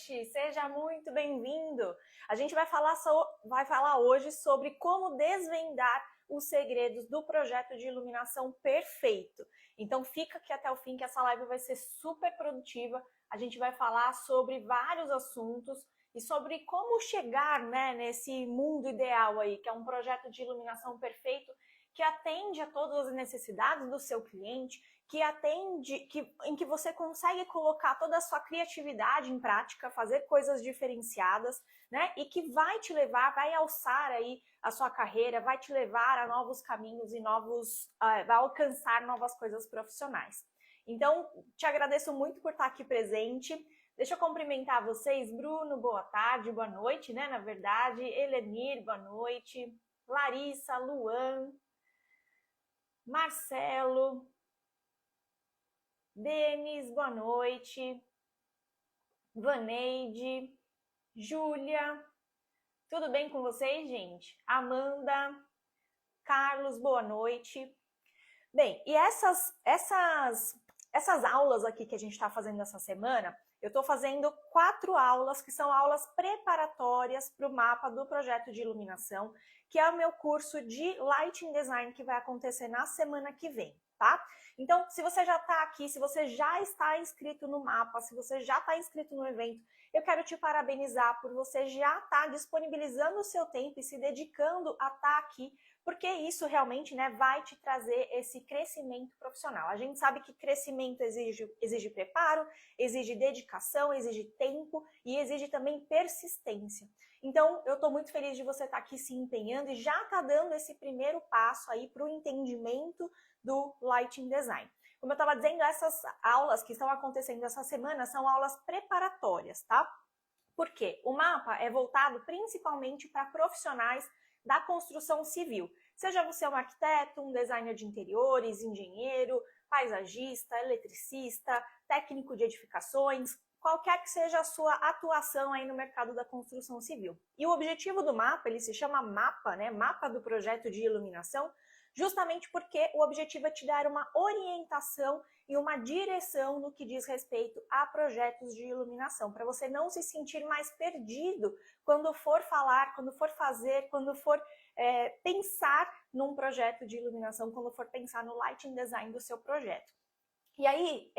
noite, seja muito bem-vindo. A gente vai falar hoje sobre como desvendar os segredos do projeto de iluminação perfeito. Então fica aqui até o fim que essa live vai ser super produtiva. A gente vai falar sobre vários assuntos e sobre como chegar, nesse mundo ideal aí, que é um projeto de iluminação perfeito que atende a todas as necessidades do seu cliente, em que você consegue colocar toda a sua criatividade em prática, fazer coisas diferenciadas, né? E que vai te levar, vai alçar aí a sua carreira, vai te levar a novos caminhos e vai alcançar novas coisas profissionais. Então, te agradeço muito por estar aqui presente. Deixa eu cumprimentar vocês. Bruno, boa tarde, boa noite, né? Na verdade, Elenir, boa noite. Larissa, Luan, Marcelo, Denis, boa noite. Vaneide, Júlia, tudo bem com vocês, gente? Amanda, Carlos, boa noite. Bem, e essas aulas aqui que a gente está fazendo essa semana, eu estou fazendo 4 aulas que são aulas preparatórias para o mapa do projeto de iluminação, que é o meu curso de Lighting Design que vai acontecer na semana que vem, tá? Então, se você já está aqui, se você já está inscrito no mapa, se você já está inscrito no evento, eu quero te parabenizar por você já estar disponibilizando o seu tempo e se dedicando a estar aqui, porque isso realmente, vai te trazer esse crescimento profissional. A gente sabe que crescimento exige preparo, exige dedicação, exige tempo e exige também persistência. Então, eu estou muito feliz de você estar aqui se empenhando e já está dando esse primeiro passo aí para o entendimento do Lighting Design. Como eu estava dizendo, essas aulas que estão acontecendo essa semana são aulas preparatórias, tá? Por quê? O mapa é voltado principalmente para profissionais da construção civil. Seja você um arquiteto, um designer de interiores, engenheiro, paisagista, eletricista, técnico de edificações, qualquer que seja a sua atuação aí no mercado da construção civil. E o objetivo do mapa, ele se chama MAPA, Mapa do Projeto de Iluminação, justamente porque o objetivo é te dar uma orientação e uma direção no que diz respeito a projetos de iluminação, para você não se sentir mais perdido quando for falar, quando for fazer, quando for pensar num projeto de iluminação, quando for pensar no lighting design do seu projeto. E aí,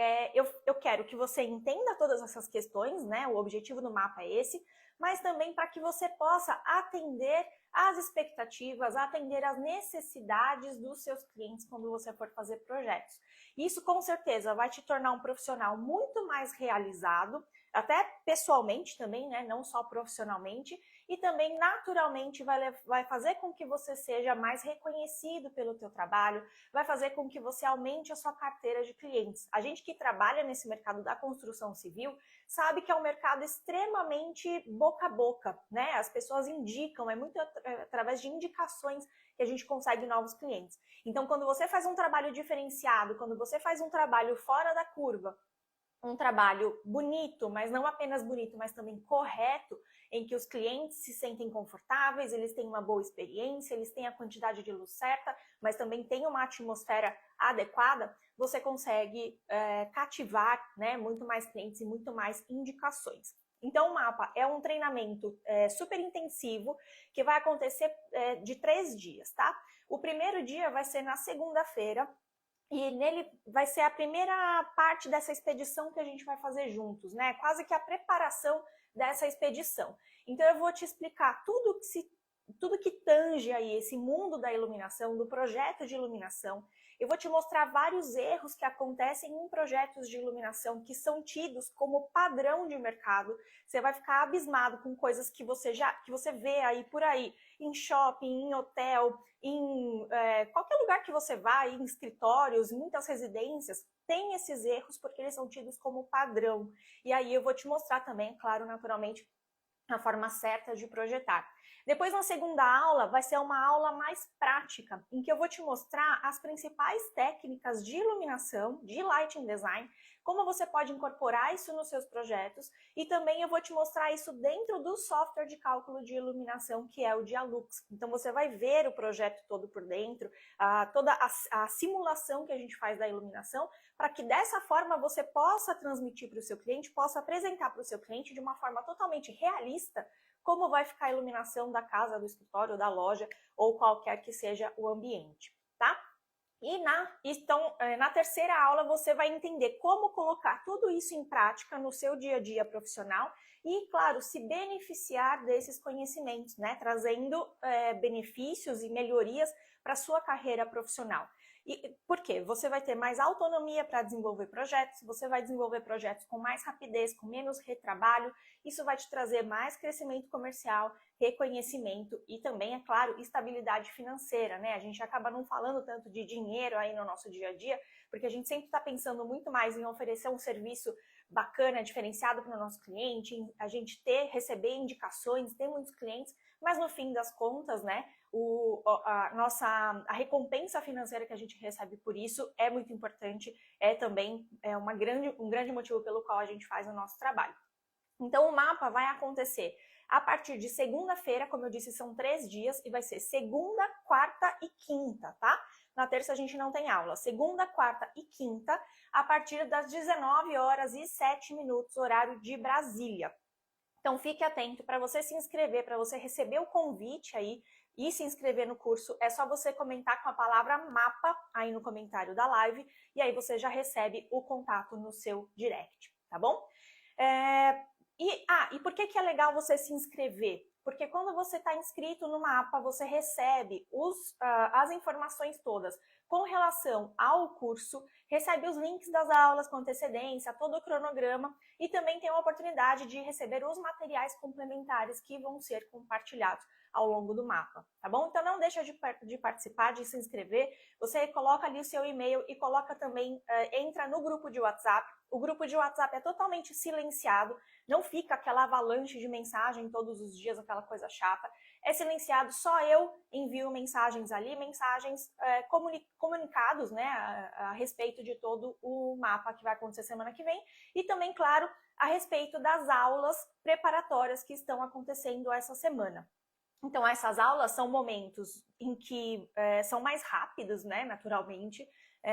eu quero que você entenda todas essas questões, o objetivo do mapa é esse, mas também para que você possa atender às expectativas, atender às necessidades dos seus clientes quando você for fazer projetos. Isso, com certeza, vai te tornar um profissional muito mais realizado, até pessoalmente também, não só profissionalmente, e também naturalmente vai fazer com que você seja mais reconhecido pelo teu trabalho, vai fazer com que você aumente a sua carteira de clientes. A gente que trabalha nesse mercado da construção civil sabe que é um mercado extremamente boca a boca, As pessoas indicam, é muito através de indicações que a gente consegue novos clientes. Então, quando você faz um trabalho diferenciado, quando você faz um trabalho fora da curva, um trabalho bonito, mas não apenas bonito, mas também correto, em que os clientes se sentem confortáveis, eles têm uma boa experiência, eles têm a quantidade de luz certa, mas também tem uma atmosfera adequada, você consegue cativar muito mais clientes e muito mais indicações. Então, o mapa é um treinamento super intensivo que vai acontecer de 3 dias, tá? O primeiro dia vai ser na segunda-feira, e nele vai ser a primeira parte dessa expedição que a gente vai fazer juntos, Quase que a preparação dessa expedição. Então eu vou te explicar tudo que tange aí esse mundo da iluminação, do projeto de iluminação. Eu vou te mostrar vários erros que acontecem em projetos de iluminação que são tidos como padrão de mercado. Você vai ficar abismado com coisas que você vê aí por aí, em shopping, em hotel, em qualquer lugar que você vá, em escritórios, em muitas residências, tem esses erros porque eles são tidos como padrão. E aí eu vou te mostrar também, claro, naturalmente, a forma certa de projetar. Depois, na segunda aula, vai ser uma aula mais prática, em que eu vou te mostrar as principais técnicas de iluminação, de lighting design, como você pode incorporar isso nos seus projetos, e também eu vou te mostrar isso dentro do software de cálculo de iluminação, que é o Dialux. Então você vai ver o projeto todo por dentro, toda a simulação que a gente faz da iluminação, para que dessa forma você possa transmitir para o seu cliente, possa apresentar para o seu cliente de uma forma totalmente realista como vai ficar a iluminação da casa, do escritório, da loja, ou qualquer que seja o ambiente, tá? Então, na terceira aula, você vai entender como colocar tudo isso em prática no seu dia a dia profissional e, claro, se beneficiar desses conhecimentos, né? Trazendo benefícios e melhorias para a sua carreira profissional. E por quê? Você vai ter mais autonomia para desenvolver projetos, você vai desenvolver projetos com mais rapidez, com menos retrabalho, isso vai te trazer mais crescimento comercial, reconhecimento e também, é claro, estabilidade financeira, né? A gente acaba não falando tanto de dinheiro aí no nosso dia a dia, porque a gente sempre está pensando muito mais em oferecer um serviço bacana, diferenciado para o nosso cliente, a gente receber indicações, ter muitos clientes, mas no fim das contas, né, a recompensa financeira que a gente recebe por isso é muito importante, é também um grande motivo pelo qual a gente faz o nosso trabalho. Então o mapa vai acontecer a partir de segunda-feira, como eu disse, são 3 dias, e vai ser segunda, quarta e quinta, tá? Na terça a gente não tem aula. Segunda, quarta e quinta, a partir das 19h07, horário de Brasília. Então fique atento para você se inscrever, para você receber o convite aí e se inscrever no curso, é só você comentar com a palavra mapa aí no comentário da live, e aí você já recebe o contato no seu direct, tá bom? E por que é legal você se inscrever? Porque quando você está inscrito no mapa, você recebe as informações todas com relação ao curso, recebe os links das aulas com antecedência, todo o cronograma, e também tem a oportunidade de receber os materiais complementares que vão ser compartilhados ao longo do mapa, tá bom? Então não deixa de participar, de se inscrever, você coloca ali o seu e-mail e coloca também, entra no grupo de WhatsApp. O grupo de WhatsApp é totalmente silenciado, não fica aquela avalanche de mensagem todos os dias, aquela coisa chata. É silenciado, só eu envio mensagens ali, comunicados, né, a respeito de todo o mapa que vai acontecer semana que vem, e também, claro, a respeito das aulas preparatórias que estão acontecendo essa semana. Então, essas aulas são momentos em que são mais rápidos, né, naturalmente,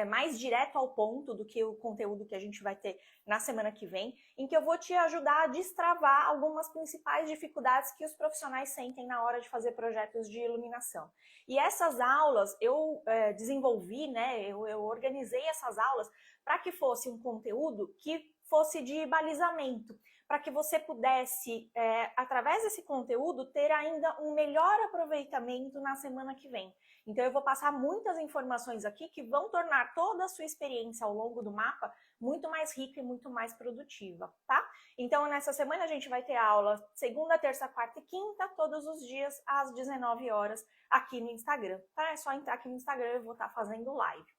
mais direto ao ponto do que o conteúdo que a gente vai ter na semana que vem, em que eu vou te ajudar a destravar algumas principais dificuldades que os profissionais sentem na hora de fazer projetos de iluminação. E essas aulas eu desenvolvi, né, eu organizei essas aulas para que fosse um conteúdo que fosse de balizamento, para que você pudesse, através desse conteúdo, ter ainda um melhor aproveitamento na semana que vem. Então eu vou passar muitas informações aqui que vão tornar toda a sua experiência ao longo do mapa muito mais rica e muito mais produtiva, tá? Então nessa semana a gente vai ter aula segunda, terça, quarta e quinta, todos os dias às 19h aqui no Instagram, tá? É só entrar aqui no Instagram, eu vou estar fazendo live.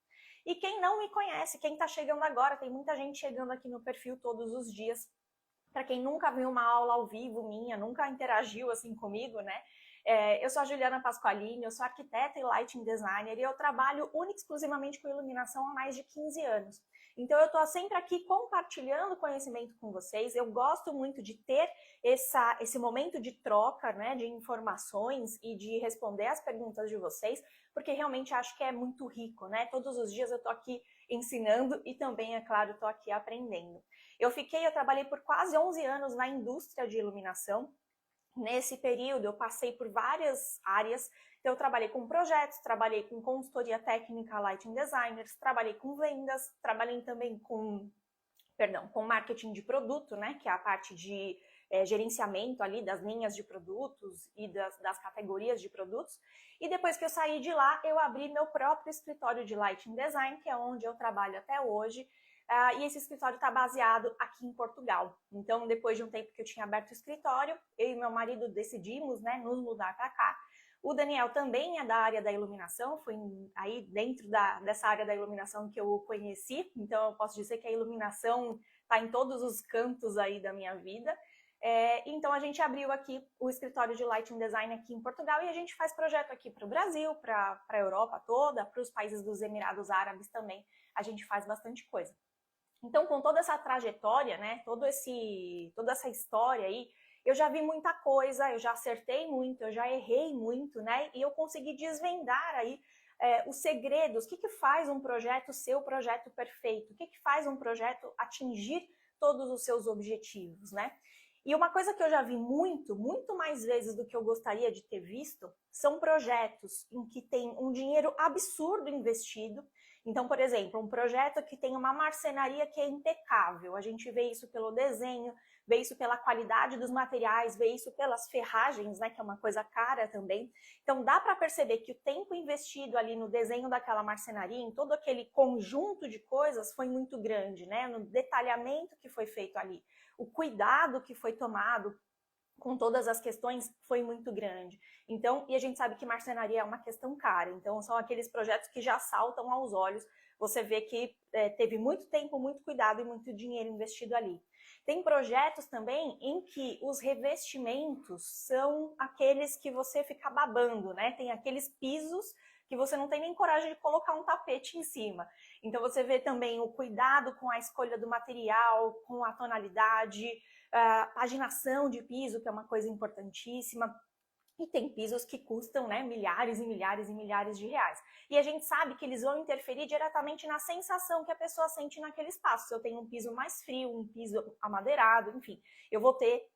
E quem não me conhece, quem está chegando agora, tem muita gente chegando aqui no perfil todos os dias. Para quem nunca viu uma aula ao vivo minha, nunca interagiu assim comigo, né? Eu sou a Juliana Pasqualini, eu sou arquiteta e lighting designer e eu trabalho única e exclusivamente com iluminação há mais de 15 anos. Então eu estou sempre aqui compartilhando conhecimento com vocês, eu gosto muito de ter esse momento de troca, né, de informações e de responder as perguntas de vocês, porque realmente acho que é muito rico, né? Todos os dias eu estou aqui ensinando e também, é claro, estou aqui aprendendo. Eu trabalhei por quase 11 anos na indústria de iluminação. Nesse período eu passei por várias áreas, então eu trabalhei com projetos, trabalhei com consultoria técnica, lighting designers, trabalhei com vendas, trabalhei também com marketing de produto, né, que é a parte de gerenciamento ali das linhas de produtos e das categorias de produtos. E depois que eu saí de lá, eu abri meu próprio escritório de lighting design, que é onde eu trabalho até hoje. E esse escritório está baseado aqui em Portugal. Então, depois de um tempo que eu tinha aberto o escritório, eu e meu marido decidimos, né, nos mudar para cá. O Daniel também é da área da iluminação, foi aí dentro dessa área da iluminação que eu o conheci. Então, eu posso dizer que a iluminação está em todos os cantos aí da minha vida. Então a gente abriu aqui o escritório de Lighting Design aqui em Portugal e a gente faz projeto aqui para o Brasil, para a Europa toda, para os países dos Emirados Árabes também, a gente faz bastante coisa. Então, com toda essa trajetória, né, toda essa história aí, eu já vi muita coisa, eu já acertei muito, eu já errei muito, né, e eu consegui desvendar aí os segredos, o que faz um projeto ser o projeto perfeito, o que faz um projeto atingir todos os seus objetivos, né? E uma coisa que eu já vi muito mais vezes do que eu gostaria de ter visto, são projetos em que tem um dinheiro absurdo investido. Então, por exemplo, um projeto que tem uma marcenaria que é impecável, a gente vê isso pelo desenho, vê isso pela qualidade dos materiais, vê isso pelas ferragens, né, que é uma coisa cara também. Então, dá para perceber que o tempo investido ali no desenho daquela marcenaria, em todo aquele conjunto de coisas, foi muito grande, né, no detalhamento que foi feito ali. O cuidado que foi tomado com todas as questões foi muito grande. Então, e a gente sabe que marcenaria é uma questão cara, então são aqueles projetos que já saltam aos olhos, você vê que teve muito tempo, muito cuidado e muito dinheiro investido ali. Tem projetos também em que os revestimentos são aqueles que você fica babando, né? Tem aqueles pisos que você não tem nem coragem de colocar um tapete em cima. Então você vê também o cuidado com a escolha do material, com a tonalidade, paginação de piso, que é uma coisa importantíssima. E tem pisos que custam, né, milhares e milhares e milhares de reais. E a gente sabe que eles vão interferir diretamente na sensação que a pessoa sente naquele espaço. Se eu tenho um piso mais frio, um piso amadeirado, enfim, eu vou ter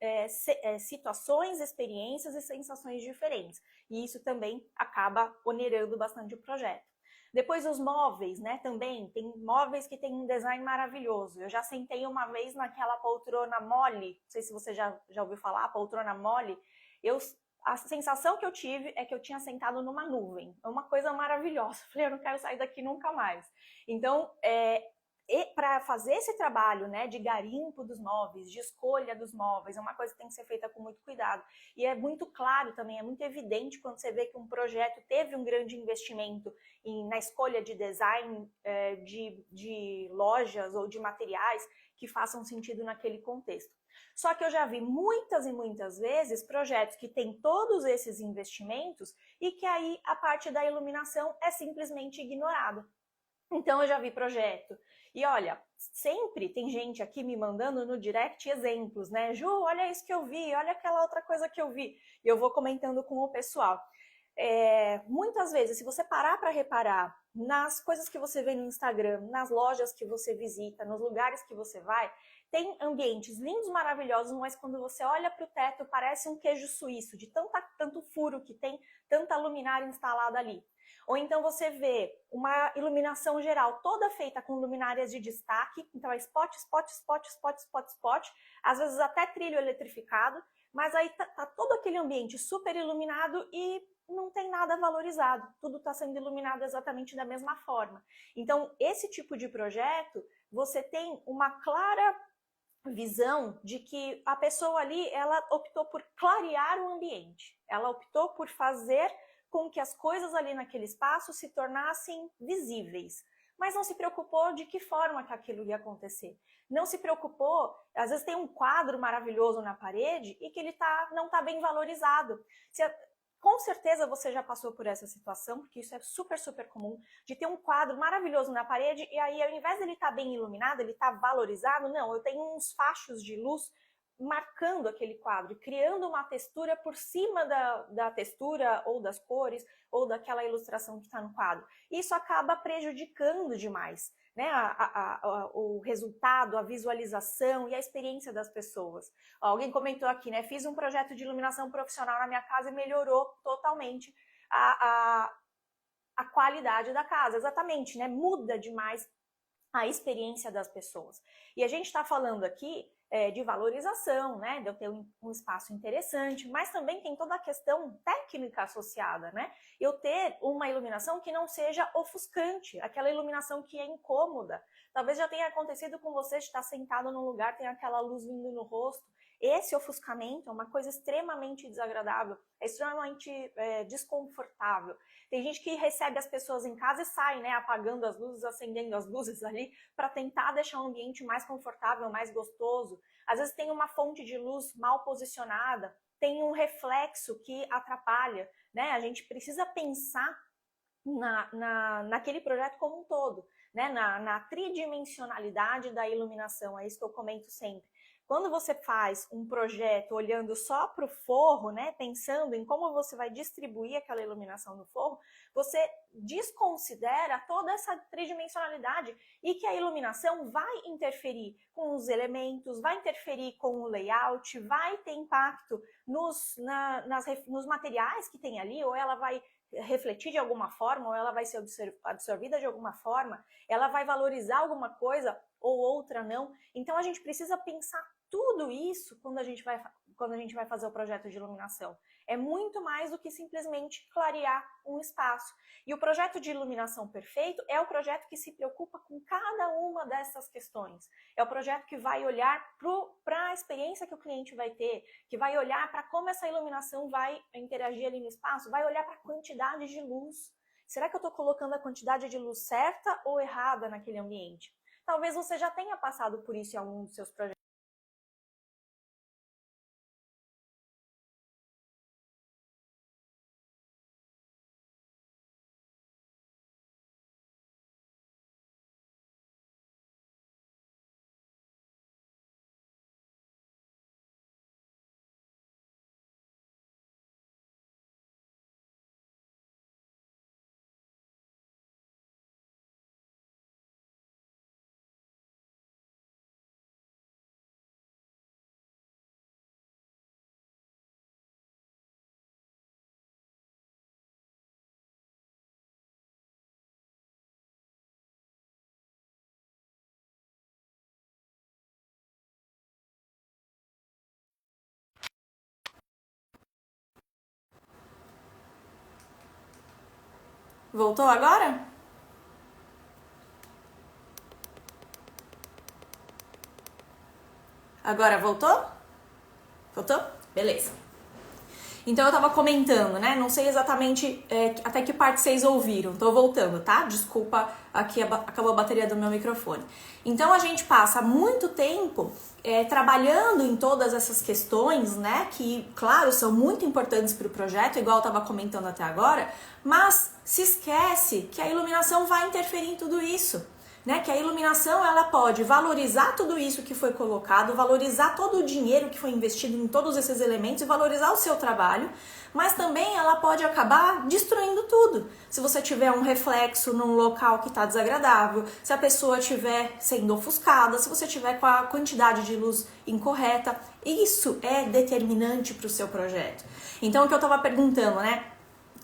situações, experiências e sensações diferentes. E isso também acaba onerando bastante o projeto. Depois os móveis, né, também, tem móveis que tem um design maravilhoso. Eu já sentei uma vez naquela poltrona mole, não sei se você já ouviu falar, poltrona mole, a sensação que eu tive é que eu tinha sentado numa nuvem. É uma coisa maravilhosa. Eu falei, eu não quero sair daqui nunca mais. Então, para fazer esse trabalho, né, de garimpo dos móveis, de escolha dos móveis, é uma coisa que tem que ser feita com muito cuidado. E é muito claro também, é muito evidente quando você vê que um projeto teve um grande investimento na escolha de design de lojas ou de materiais que façam sentido naquele contexto. Só que eu já vi muitas e muitas vezes projetos que têm todos esses investimentos e que aí a parte da iluminação é simplesmente ignorada. Então eu já vi projeto. E olha, sempre tem gente aqui me mandando no direct exemplos, né? Ju, olha isso que eu vi, olha aquela outra coisa que eu vi. E eu vou comentando com o pessoal. Muitas vezes, se você parar para reparar nas coisas que você vê no Instagram, nas lojas que você visita, nos lugares que você vai, tem ambientes lindos, maravilhosos, mas quando você olha para o teto, parece um queijo suíço, de tanto furo que tem, tanta luminária instalada ali. Ou então você vê uma iluminação geral toda feita com luminárias de destaque, então é spot, spot, spot, spot, spot, spot, às vezes até trilho eletrificado, mas aí tá todo aquele ambiente super iluminado e não tem nada valorizado, tudo está sendo iluminado exatamente da mesma forma. Então, esse tipo de projeto, você tem uma clara visão de que a pessoa ali, ela optou por clarear o ambiente, ela optou por fazer com que as coisas ali naquele espaço se tornassem visíveis, mas não se preocupou de que forma que aquilo ia acontecer. Não se preocupou, às vezes tem um quadro maravilhoso na parede e que ele não está bem valorizado. Com certeza você já passou por essa situação, porque isso é super, super comum, de ter um quadro maravilhoso na parede e aí, ao invés dele estar bem iluminado, ele está valorizado, não, eu tenho uns fachos de luz marcando aquele quadro, criando uma textura por cima da textura ou das cores ou daquela ilustração que está no quadro. Isso acaba prejudicando demais, né, o resultado, a visualização e a experiência das pessoas. Alguém comentou aqui, né, fiz um projeto de iluminação profissional na minha casa e melhorou totalmente a qualidade da casa. Exatamente, né, muda demais a experiência das pessoas. E a gente está falando aqui de valorização, né, de eu ter um espaço interessante, mas também tem toda a questão técnica associada, né? Eu ter uma iluminação que não seja ofuscante, aquela iluminação que é incômoda. Talvez já tenha acontecido com você de estar sentado num lugar, tem aquela luz vindo no rosto. Esse ofuscamento é uma coisa extremamente desagradável, é extremamente desconfortável. Tem gente que recebe as pessoas em casa e sai, né, apagando as luzes, acendendo as luzes ali, para tentar deixar o ambiente mais confortável, mais gostoso. às vezes tem uma fonte de luz mal posicionada, tem um reflexo que atrapalha, né? A gente precisa pensar naquele projeto como um todo, né? Na tridimensionalidade da iluminação, é isso que eu comento sempre. Quando você faz um projeto olhando só para o forro, né, pensando em como você vai distribuir aquela iluminação no forro, você desconsidera toda essa tridimensionalidade e que a iluminação vai interferir com os elementos, vai interferir com o layout, vai ter impacto nos materiais que tem ali, ou ela vai refletir de alguma forma, ou ela vai ser absorvida de alguma forma, ela vai valorizar alguma coisa ou outra não. Então a gente precisa pensar tudo isso quando a gente vai fazer o projeto de iluminação. É muito mais do que simplesmente clarear um espaço. E o projeto de iluminação perfeito é o projeto que se preocupa com cada uma dessas questões. É o projeto que vai olhar para a experiência que o cliente vai ter, que vai olhar para como essa iluminação vai interagir ali no espaço, vai olhar para a quantidade de luz. Será que eu estou colocando a quantidade de luz certa ou errada naquele ambiente? Talvez você já tenha passado por isso em algum dos seus projetos. Voltou agora? Agora voltou? Voltou? Beleza. Então eu tava comentando, né? Não sei exatamente até que parte vocês ouviram. Tô voltando, tá? Desculpa, aqui acabou a bateria do meu microfone. Então a gente passa muito tempo trabalhando em todas essas questões, né? Que, claro, são muito importantes para o projeto, igual eu tava comentando até agora, mas se esquece que a iluminação vai interferir em tudo isso. Né, que a iluminação ela pode valorizar tudo isso que foi colocado, valorizar todo o dinheiro que foi investido em todos esses elementos e valorizar o seu trabalho, mas também ela pode acabar destruindo tudo. Se você tiver um reflexo num local que está desagradável, se a pessoa estiver sendo ofuscada, se você tiver com a quantidade de luz incorreta, isso é determinante para o seu projeto. Então o que eu estava perguntando, né?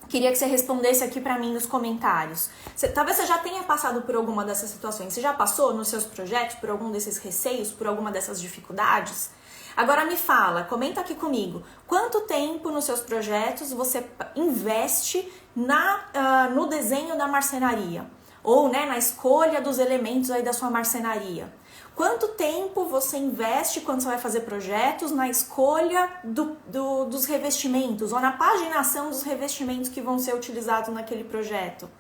Queria que você respondesse aqui para mim nos comentários. Talvez você já tenha passado por alguma dessas situações. Você já passou nos seus projetos por algum desses receios, por alguma dessas dificuldades? Agora me fala, comenta aqui comigo. Quanto tempo nos seus projetos você investe no desenho da marcenaria? Ou na escolha dos elementos aí da sua marcenaria? Quanto tempo você investe quando você vai fazer projetos na escolha dos revestimentos ou na paginação dos revestimentos que vão ser utilizados naquele projeto?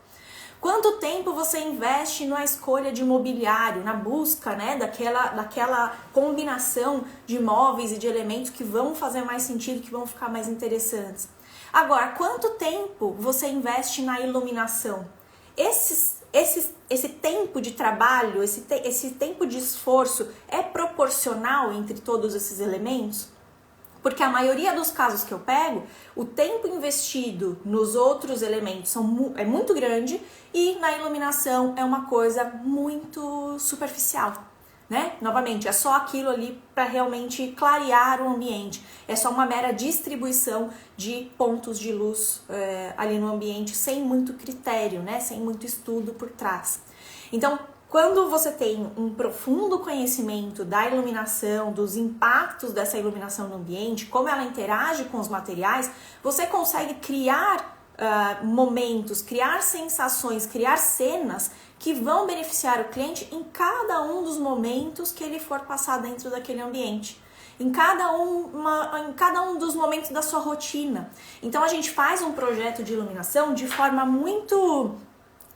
Quanto tempo você investe na escolha de mobiliário, na busca, né, daquela combinação de móveis e de elementos que vão fazer mais sentido, que vão ficar mais interessantes? Agora, quanto tempo você investe na iluminação? Esse tempo de trabalho, esse tempo de esforço é proporcional entre todos esses elementos? Porque a maioria dos casos que eu pego, o tempo investido nos outros elementos é muito grande e na iluminação é uma coisa muito superficial, né? Novamente, é só aquilo ali para realmente clarear o ambiente. É só uma mera distribuição de pontos de luz ali no ambiente sem muito critério, né? Sem muito estudo por trás. Então, quando você tem um profundo conhecimento da iluminação, dos impactos dessa iluminação no ambiente, como ela interage com os materiais, você consegue criar momentos, criar sensações, criar cenas que vão beneficiar o cliente em cada um dos momentos que ele for passar dentro daquele ambiente. Em cada um dos momentos da sua rotina. Então a gente faz um projeto de iluminação de forma muito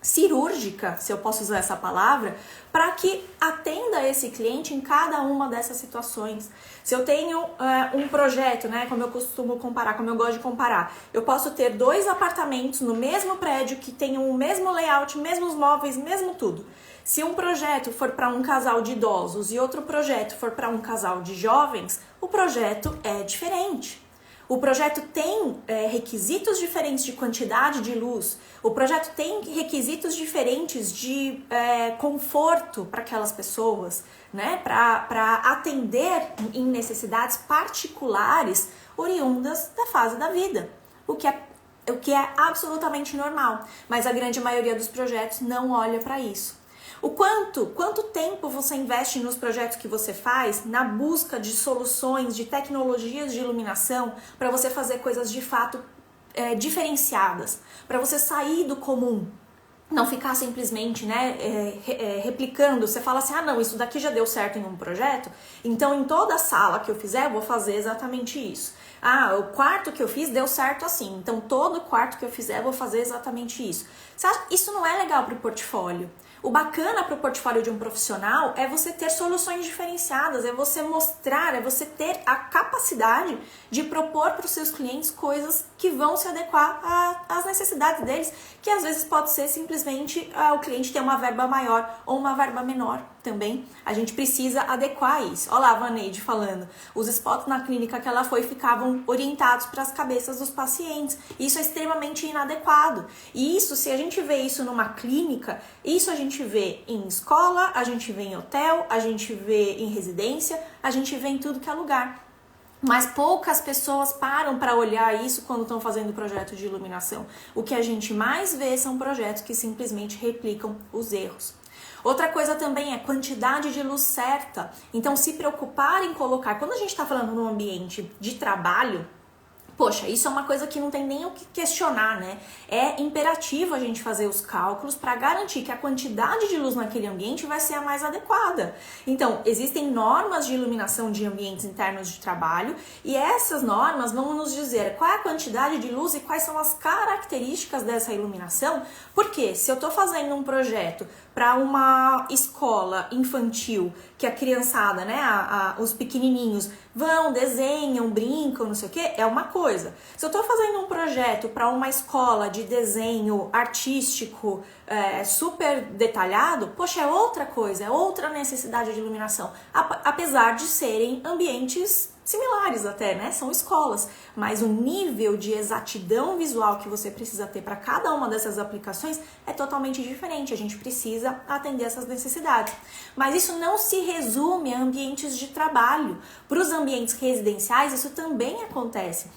cirúrgica, se eu posso usar essa palavra, para que atenda esse cliente em cada uma dessas situações. Se eu tenho um projeto, né, como eu costumo comparar, como eu gosto de comparar, eu posso ter 2 apartamentos no mesmo prédio que tenham o mesmo layout, mesmos móveis, mesmo tudo. Se um projeto for para um casal de idosos e outro projeto for para um casal de jovens, o projeto é diferente. O projeto tem requisitos diferentes de quantidade de luz, o projeto tem requisitos diferentes de conforto para aquelas pessoas, né? Para atender em necessidades particulares oriundas da fase da vida, o que é absolutamente normal, mas a grande maioria dos projetos não olha para isso. Quanto tempo você investe nos projetos que você faz na busca de soluções, de tecnologias de iluminação para você fazer coisas de fato diferenciadas, para você sair do comum, não ficar simplesmente replicando. Você fala assim, não, isso daqui já deu certo em um projeto, então em toda sala que eu fizer eu vou fazer exatamente isso. O quarto que eu fiz deu certo assim, então todo quarto que eu fizer eu vou fazer exatamente isso. Isso não é legal para o portfólio. O bacana para o portfólio de um profissional é você ter soluções diferenciadas, é você mostrar, é você ter a capacidade de propor para os seus clientes coisas que vão se adequar às necessidades deles, que às vezes pode ser simplesmente o cliente ter uma verba maior ou uma verba menor também. A gente precisa adequar isso. Olha lá a Vaneide falando, os spots na clínica que ela foi ficavam orientados para as cabeças dos pacientes. Isso é extremamente inadequado. E isso, se a gente vê isso numa clínica, isso a gente vê em escola, a gente vê em hotel, a gente vê em residência, a gente vê em tudo que é lugar. Mas poucas pessoas param para olhar isso quando estão fazendo projeto de iluminação. O que a gente mais vê são projetos que simplesmente replicam os erros. Outra coisa também é quantidade de luz certa. Então, se preocupar em colocar... Quando a gente está falando num ambiente de trabalho, poxa, isso é uma coisa que não tem nem o que questionar, né? É imperativo a gente fazer os cálculos para garantir que a quantidade de luz naquele ambiente vai ser a mais adequada. Então, existem normas de iluminação de ambientes internos de trabalho e essas normas vão nos dizer qual é a quantidade de luz e quais são as características dessa iluminação, porque se eu estou fazendo um projeto para uma escola infantil, que a criançada, né, os pequenininhos vão, desenham, brincam, não sei o que, é uma coisa. Se eu estou fazendo um projeto para uma escola de desenho artístico super detalhado, poxa, é outra coisa, é outra necessidade de iluminação, apesar de serem ambientes similares até, né? São escolas, mas o nível de exatidão visual que você precisa ter para cada uma dessas aplicações é totalmente diferente. A gente precisa atender essas necessidades. Mas isso não se resume a ambientes de trabalho. Para os ambientes residenciais, isso também acontece.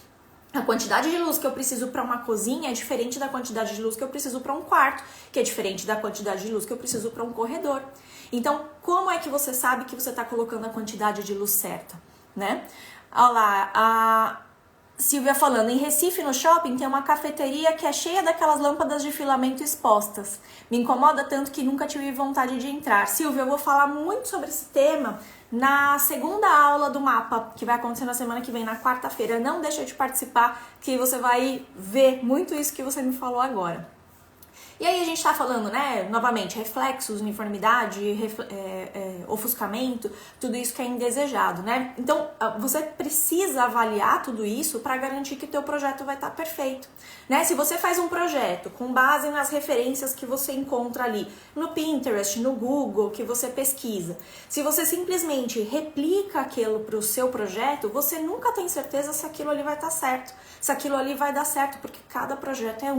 A quantidade de luz que eu preciso para uma cozinha é diferente da quantidade de luz que eu preciso para um quarto, que é diferente da quantidade de luz que eu preciso para um corredor. Então, como é que você sabe que você está colocando a quantidade de luz certa? Né? Olha lá, a Silvia falando, em Recife, no shopping, tem uma cafeteria que é cheia daquelas lâmpadas de filamento expostas. Me incomoda tanto que nunca tive vontade de entrar. Silvia, eu vou falar muito sobre esse tema na segunda aula do mapa, que vai acontecer na semana que vem, na quarta-feira. Não deixa de participar, que você vai ver muito isso que você me falou agora. E aí a gente tá falando, né, novamente, reflexos, uniformidade, ofuscamento, tudo isso que é indesejado, né? Então, você precisa avaliar tudo isso para garantir que o teu projeto vai estar perfeito, né? Se você faz um projeto com base nas referências que você encontra ali no Pinterest, no Google, que você pesquisa, se você simplesmente replica aquilo para o seu projeto, você nunca tem certeza se aquilo ali vai estar certo, se aquilo ali vai dar certo, porque cada projeto é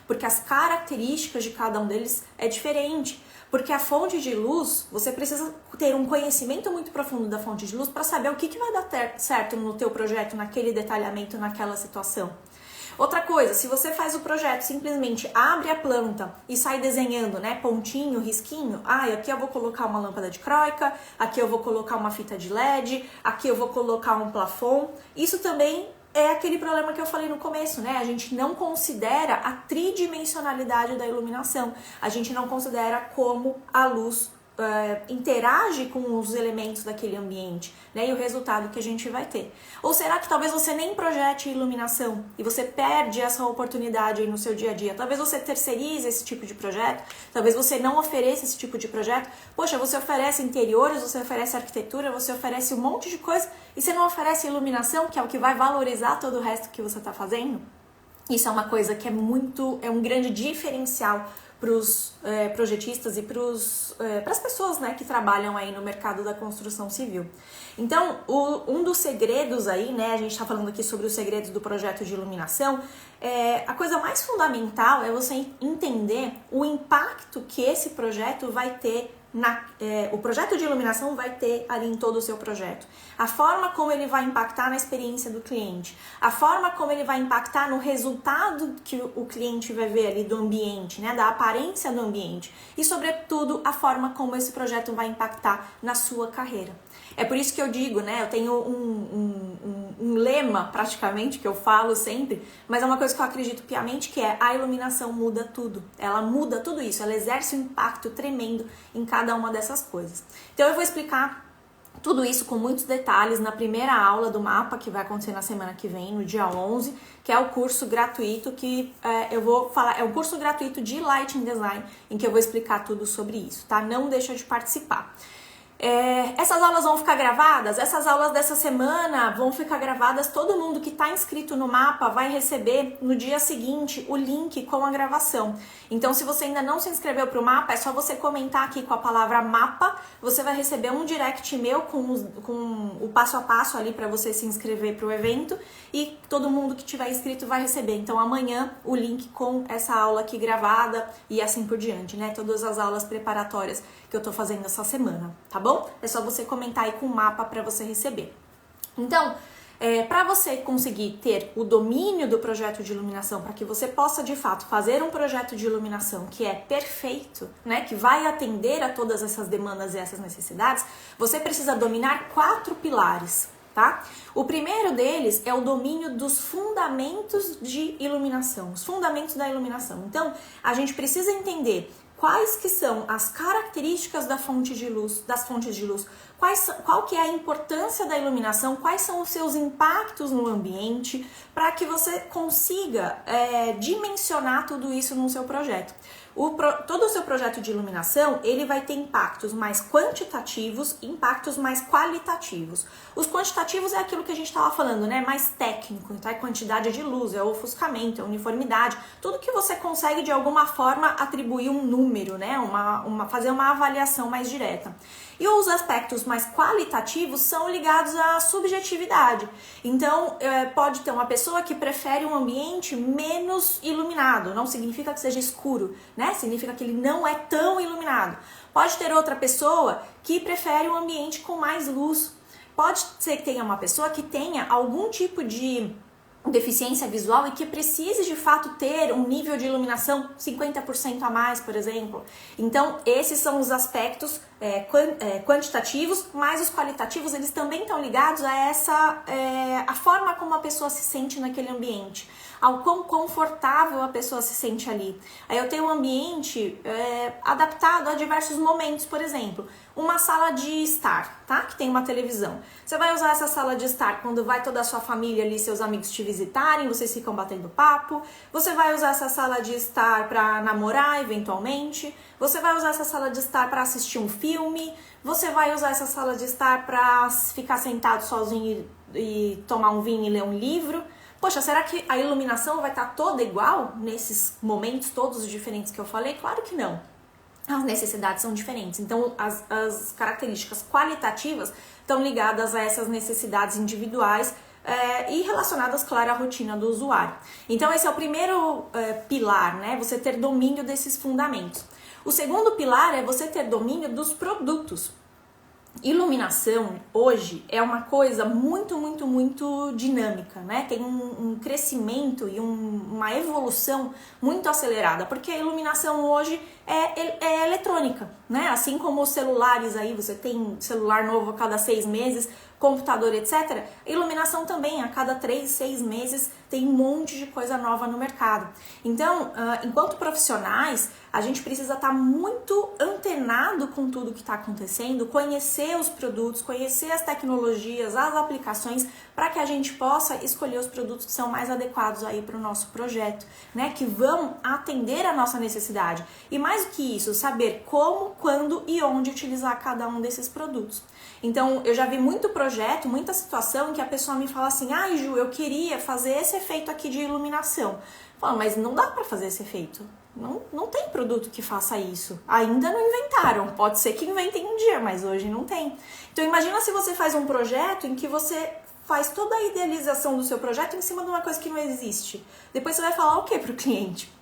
porque as características de cada um deles é diferente, porque a fonte de luz, você precisa ter um conhecimento muito profundo da fonte de luz para saber o que vai dar certo no teu projeto, naquele detalhamento, naquela situação. Outra coisa, se você faz o projeto, simplesmente abre a planta e sai desenhando, né, pontinho, risquinho, aqui eu vou colocar uma lâmpada de croica, aqui eu vou colocar uma fita de LED, aqui eu vou colocar um plafond, isso também é aquele problema que eu falei no começo, né? A gente não considera a tridimensionalidade da iluminação. A gente não considera como a luz interage com os elementos daquele ambiente, né, e o resultado que a gente vai ter? Ou será que talvez você nem projete iluminação e você perde essa oportunidade aí no seu dia a dia? Talvez você terceirize esse tipo de projeto, talvez você não ofereça esse tipo de projeto. Poxa, você oferece interiores, você oferece arquitetura, você oferece um monte de coisa e você não oferece iluminação, que é o que vai valorizar todo o resto que você está fazendo? Isso é uma coisa que é um grande diferencial para os projetistas e para as pessoas, né, que trabalham aí no mercado da construção civil. Então, um dos segredos aí, né, a gente está falando aqui sobre os segredos do projeto de iluminação, a coisa mais fundamental é você entender o impacto que esse projeto vai ter o projeto de iluminação vai ter ali em todo o seu projeto. A forma como ele vai impactar na experiência do cliente, a forma como ele vai impactar no resultado que o cliente vai ver ali do ambiente, né, da aparência do ambiente e, sobretudo, a forma como esse projeto vai impactar na sua carreira. É por isso que eu digo, né, eu tenho um lema praticamente que eu falo sempre, mas é uma coisa que eu acredito piamente, que é: a iluminação muda tudo. Ela muda tudo isso, ela exerce um impacto tremendo em cada uma dessas coisas. Então eu vou explicar tudo isso com muitos detalhes na primeira aula do mapa, que vai acontecer na semana que vem, no dia 11, que é o curso gratuito que eu vou falar, é um curso gratuito de Lighting Design, em que eu vou explicar tudo sobre isso, tá? Não deixa de participar. Essas aulas vão ficar gravadas? Essas aulas dessa semana vão ficar gravadas. Todo mundo que está inscrito no mapa vai receber no dia seguinte o link com a gravação. Então, se você ainda não se inscreveu para o mapa, é só você comentar aqui com a palavra mapa. Você vai receber um direct meu com o passo a passo ali para você se inscrever para o evento. E todo mundo que tiver inscrito vai receber. Então, amanhã o link com essa aula aqui gravada e assim por diante, né? Todas as aulas preparatórias que eu tô fazendo essa semana, tá bom? É só você comentar aí com o mapa para você receber. Então, para você conseguir ter o domínio do projeto de iluminação, para que você possa de fato fazer um projeto de iluminação que é perfeito, né, que vai atender a todas essas demandas e essas necessidades, você precisa dominar 4 pilares, tá? O primeiro deles é o domínio dos fundamentos de iluminação, os fundamentos da iluminação. Então, a gente precisa entender quais que são as características das fontes de luz, qual que é a importância da iluminação, quais são os seus impactos no ambiente, para que você consiga dimensionar tudo isso no seu projeto. Todo o seu projeto de iluminação, ele vai ter impactos mais quantitativos e impactos mais qualitativos. Os quantitativos é aquilo que a gente estava falando, né? Mais técnico, então é quantidade de luz, é ofuscamento, é uniformidade, tudo que você consegue de alguma forma atribuir um número, né? Fazer uma avaliação mais direta. E os aspectos mais qualitativos são ligados à subjetividade. Então, pode ter uma pessoa que prefere um ambiente menos iluminado, não significa que seja escuro, né? Significa que ele não é tão iluminado. Pode ter outra pessoa que prefere um ambiente com mais luz. Pode ser que tenha uma pessoa que tenha algum tipo de deficiência visual e que precise de fato ter um nível de iluminação 50% a mais, por exemplo. Então, esses são os aspectos quantitativos, mas os qualitativos, eles também estão ligados a a forma como a pessoa se sente naquele ambiente, ao quão confortável a pessoa se sente ali. Aí eu tenho um ambiente adaptado a diversos momentos, por exemplo, uma sala de estar, tá? Que tem uma televisão. Você vai usar essa sala de estar quando vai toda a sua família ali, seus amigos te visitarem, vocês ficam batendo papo. Você vai usar essa sala de estar para namorar, eventualmente. Você vai usar essa sala de estar para assistir um filme. Você vai usar essa sala de estar para ficar sentado sozinho e tomar um vinho e ler um livro. Poxa, será que a iluminação vai estar toda igual nesses momentos todos os diferentes que eu falei? Claro que não. As necessidades são diferentes. Então, as características qualitativas estão ligadas a essas necessidades individuais e relacionadas, claro, à rotina do usuário. Então, esse é o primeiro pilar, né? Você ter domínio desses fundamentos. O segundo pilar é você ter domínio dos produtos. Iluminação hoje é uma coisa muito, muito, muito dinâmica, né? Tem um crescimento e uma evolução muito acelerada, porque a iluminação hoje é eletrônica, né? Assim como os celulares aí, você tem celular novo a cada 6 meses, computador, etc., iluminação também, a cada 3, 6 meses tem um monte de coisa nova no mercado. Então, enquanto profissionais, a gente precisa estar muito antenado com tudo que está acontecendo, conhecer os produtos, conhecer as tecnologias, as aplicações, para que a gente possa escolher os produtos que são mais adequados aí para o nosso projeto, né? Que vão atender a nossa necessidade. E mais do que isso, saber como, quando e onde utilizar cada um desses produtos. Então, eu já vi muito projeto, muita situação em que a pessoa me fala assim: ai, Ju, eu queria fazer esse efeito aqui de iluminação. Fala, mas não dá para fazer esse efeito. Não tem produto que faça isso. Ainda não inventaram. Pode ser que inventem um dia, mas hoje não tem. Então, imagina se você faz um projeto em que você faz toda a idealização do seu projeto em cima de uma coisa que não existe. Depois você vai falar o que para o cliente?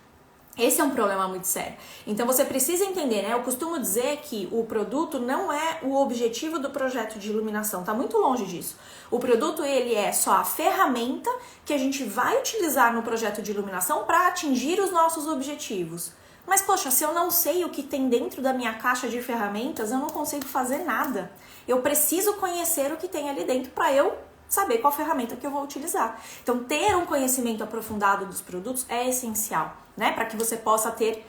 Esse é um problema muito sério. Então você precisa entender, né? Eu costumo dizer que o produto não é o objetivo do projeto de iluminação, tá muito longe disso. O produto, ele é só a ferramenta que a gente vai utilizar no projeto de iluminação para atingir os nossos objetivos. Mas poxa, se eu não sei o que tem dentro da minha caixa de ferramentas, eu não consigo fazer nada. Eu preciso conhecer o que tem ali dentro para eu saber qual ferramenta que eu vou utilizar. Então, ter um conhecimento aprofundado dos produtos é essencial, né? Para que você possa ter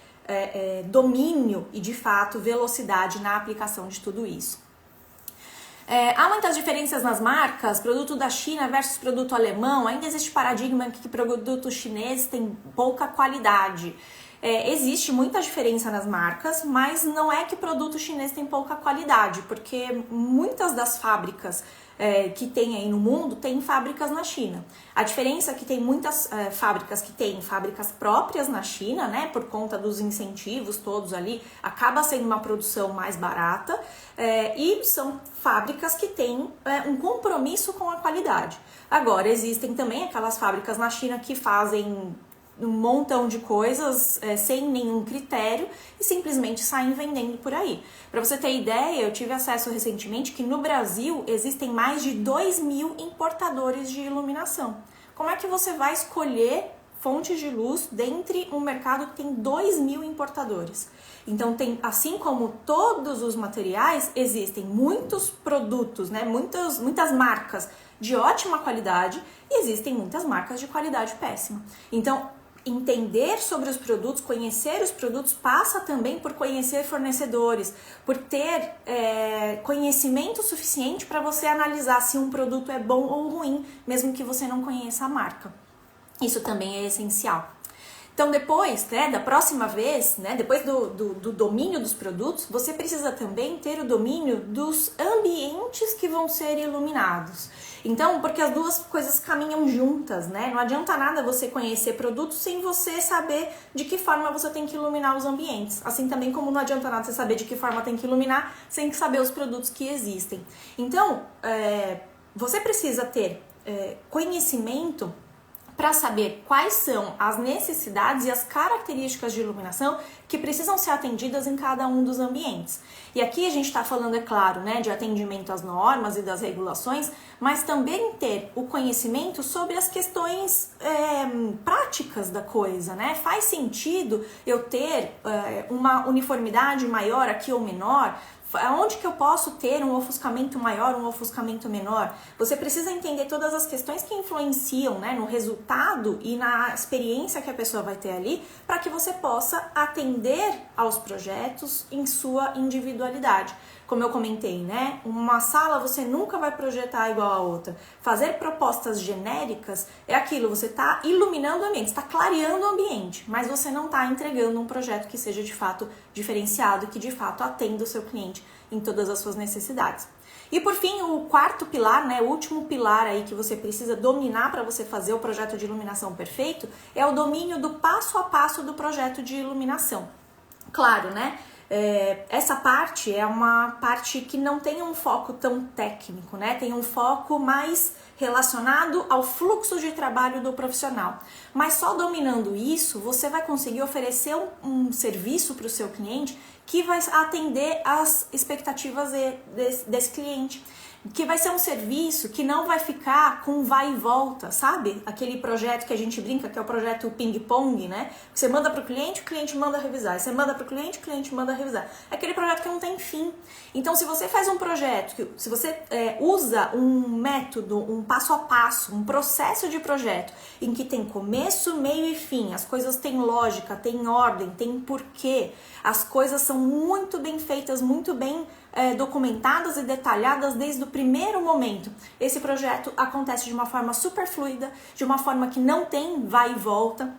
domínio e, de fato, velocidade na aplicação de tudo isso. Há muitas diferenças nas marcas, produto da China versus produto alemão. Ainda existe paradigma que produto chinês tem pouca qualidade. Existe muita diferença nas marcas, mas não é que produto chinês tem pouca qualidade, porque muitas das fábricas que tem aí no mundo, tem fábricas na China. A diferença é que tem muitas fábricas que têm fábricas próprias na China, né, por conta dos incentivos todos ali, acaba sendo uma produção mais barata, e são fábricas que têm um compromisso com a qualidade. Agora, existem também aquelas fábricas na China que fazem um montão de coisas sem nenhum critério e simplesmente saem vendendo por aí. Para você ter ideia, eu tive acesso recentemente que no Brasil existem mais de 2.000 importadores de iluminação. Como é que você vai escolher fontes de luz dentre um mercado que tem 2.000 importadores? Então, assim como todos os materiais, existem muitos produtos, né? Muitas marcas de ótima qualidade e existem muitas marcas de qualidade péssima. Então, entender sobre os produtos, conhecer os produtos, passa também por conhecer fornecedores, por ter conhecimento suficiente para você analisar se um produto é bom ou ruim, mesmo que você não conheça a marca. Isso também é essencial. Então, depois, né, da próxima vez, né, depois do domínio dos produtos, você precisa também ter o domínio dos ambientes que vão ser iluminados. Então, porque as duas coisas caminham juntas, né? Não adianta nada você conhecer produtos sem você saber de que forma você tem que iluminar os ambientes. Assim também como não adianta nada você saber de que forma tem que iluminar sem saber os produtos que existem. Então, você precisa ter conhecimento para saber quais são as necessidades e as características de iluminação que precisam ser atendidas em cada um dos ambientes. E aqui a gente está falando, é claro, né, de atendimento às normas e das regulações, mas também ter o conhecimento sobre as questões práticas da coisa, né? Faz sentido eu ter uma uniformidade maior aqui ou menor? Onde que eu posso ter um ofuscamento maior, um ofuscamento menor? Você precisa entender todas as questões que influenciam, né, no resultado e na experiência que a pessoa vai ter ali, para que você possa atender aos projetos em sua individualidade. Como eu comentei, né? Uma sala você nunca vai projetar igual a outra. Fazer propostas genéricas é aquilo, você está iluminando o ambiente, está clareando o ambiente, mas você não está entregando um projeto que seja de fato diferenciado, que de fato atenda o seu cliente em todas as suas necessidades. E por fim, o quarto pilar, né, o último pilar aí que você precisa dominar para você fazer o projeto de iluminação perfeito, é o domínio do passo a passo do projeto de iluminação. Claro, né? Essa parte é uma parte que não tem um foco tão técnico, né? Tem um foco mais relacionado ao fluxo de trabalho do profissional. Mas só dominando isso, você vai conseguir oferecer um serviço para o seu cliente que vai atender às expectativas desse cliente. que vai ser um serviço que não vai ficar com vai e volta, sabe? Aquele projeto que a gente brinca, que é o projeto ping-pong, né? Você manda para o cliente manda revisar. Você manda para o cliente manda revisar. É aquele projeto que não tem fim. Então, se você faz um projeto, se você usa um método, um passo a passo, um processo de projeto, em que tem começo, meio e fim, as coisas têm lógica, têm ordem, têm porquê, as coisas são muito bem feitas, muito bem documentadas e detalhadas desde o primeiro momento. Esse projeto acontece de uma forma super fluida, de uma forma que não tem vai e volta.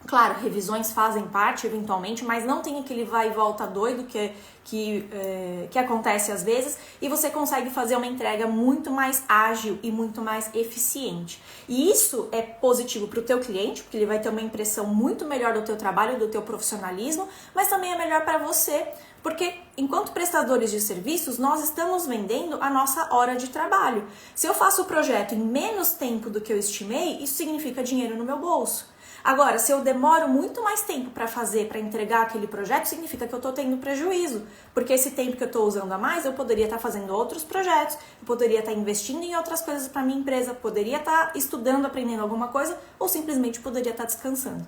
Claro, revisões fazem parte eventualmente, mas não tem aquele vai e volta doido que acontece às vezes, e você consegue fazer uma entrega muito mais ágil e muito mais eficiente. E isso é positivo para o teu cliente, porque ele vai ter uma impressão muito melhor do teu trabalho, do teu profissionalismo, mas também é melhor para você, porque enquanto prestadores de serviços, nós estamos vendendo a nossa hora de trabalho. Se eu faço o projeto em menos tempo do que eu estimei, isso significa dinheiro no meu bolso. Agora, se eu demoro muito mais tempo para fazer, para entregar aquele projeto, significa que eu estou tendo prejuízo, porque esse tempo que eu estou usando a mais, eu poderia estar fazendo outros projetos, eu poderia estar investindo em outras coisas para minha empresa, poderia estar estudando, aprendendo alguma coisa, ou simplesmente poderia estar descansando,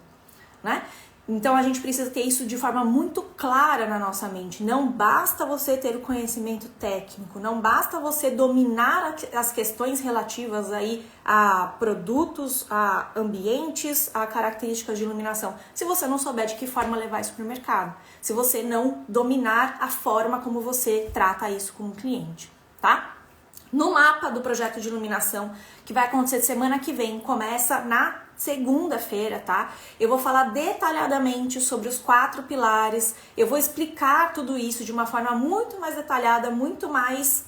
né? Então a gente precisa ter isso de forma muito clara na nossa mente. Não basta você ter o conhecimento técnico, não basta você dominar as questões relativas aí a produtos, a ambientes, a características de iluminação, se você não souber de que forma levar isso para o mercado, se você não dominar a forma como você trata isso com o cliente, tá? No mapa do projeto de iluminação, que vai acontecer semana que vem, começa na segunda-feira, tá? Eu vou falar detalhadamente sobre os 4 pilares, eu vou explicar tudo isso de uma forma muito mais detalhada, muito mais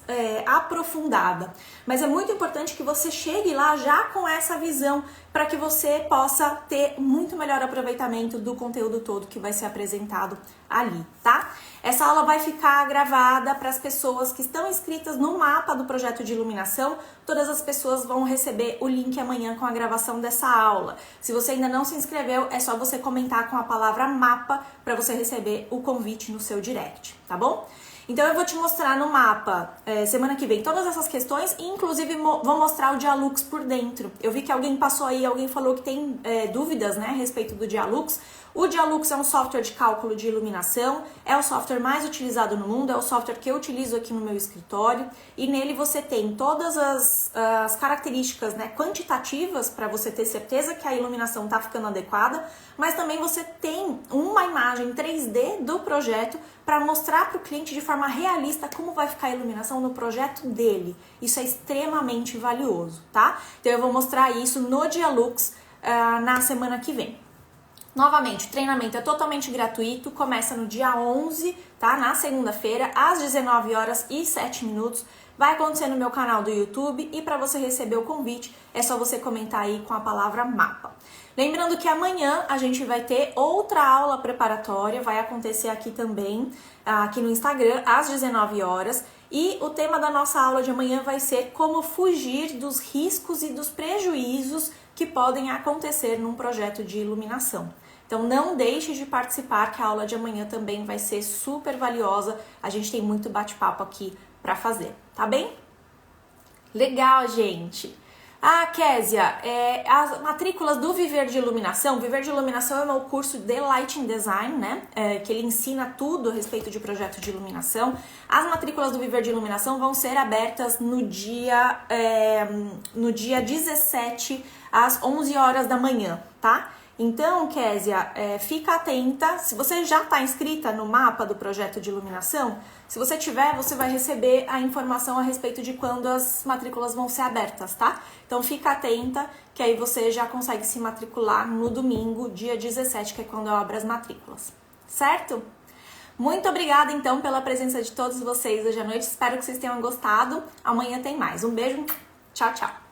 aprofundada. Mas é muito importante que você chegue lá já com essa visão, para que você possa ter muito melhor aproveitamento do conteúdo todo que vai ser apresentado ali, tá? Essa aula vai ficar gravada para as pessoas que estão inscritas no mapa do projeto de iluminação. Todas as pessoas vão receber o link amanhã com a gravação dessa aula. Se você ainda não se inscreveu, é só você comentar com a palavra mapa para você receber o convite no seu direct, tá bom? Então eu vou te mostrar no mapa semana que vem todas essas questões e inclusive vou mostrar o Dialux por dentro. Eu vi que alguém passou aí, alguém falou que tem dúvidas, né, a respeito do Dialux. O Dialux é um software de cálculo de iluminação, é o software mais utilizado no mundo, é o software que eu utilizo aqui no meu escritório e nele você tem todas as características, né, quantitativas para você ter certeza que a iluminação está ficando adequada, mas também você tem uma imagem 3D do projeto para mostrar para o cliente de forma realista como vai ficar a iluminação no projeto dele. Isso é extremamente valioso, tá? Então eu vou mostrar isso no Dialux na semana que vem. Novamente, o treinamento é totalmente gratuito, começa no dia 11, tá? Na segunda-feira, às 19h07. Vai acontecer no meu canal do YouTube e para você receber o convite, é só você comentar aí com a palavra mapa. Lembrando que amanhã a gente vai ter outra aula preparatória, vai acontecer aqui também, aqui no Instagram, às 19h. E o tema da nossa aula de amanhã vai ser como fugir dos riscos e dos prejuízos que podem acontecer num projeto de iluminação. Então não deixe de participar, que a aula de amanhã também vai ser super valiosa. A gente tem muito bate-papo aqui para fazer, tá bem? Legal, gente! Ah, Késia, as matrículas do Viver de Iluminação. Viver de Iluminação é o meu curso de Lighting Design, né? Que ele ensina tudo a respeito de projeto de iluminação. As matrículas do Viver de Iluminação vão ser abertas no dia 17 às 11h da manhã, tá? Então, Késia, fica atenta. Se você já está inscrita no mapa do projeto de iluminação, se você tiver, você vai receber a informação a respeito de quando as matrículas vão ser abertas, tá? Então, fica atenta, que aí você já consegue se matricular no domingo, dia 17, que é quando eu abro as matrículas, certo? Muito obrigada, então, pela presença de todos vocês hoje à noite. Espero que vocês tenham gostado. Amanhã tem mais. Um beijo. Tchau, tchau.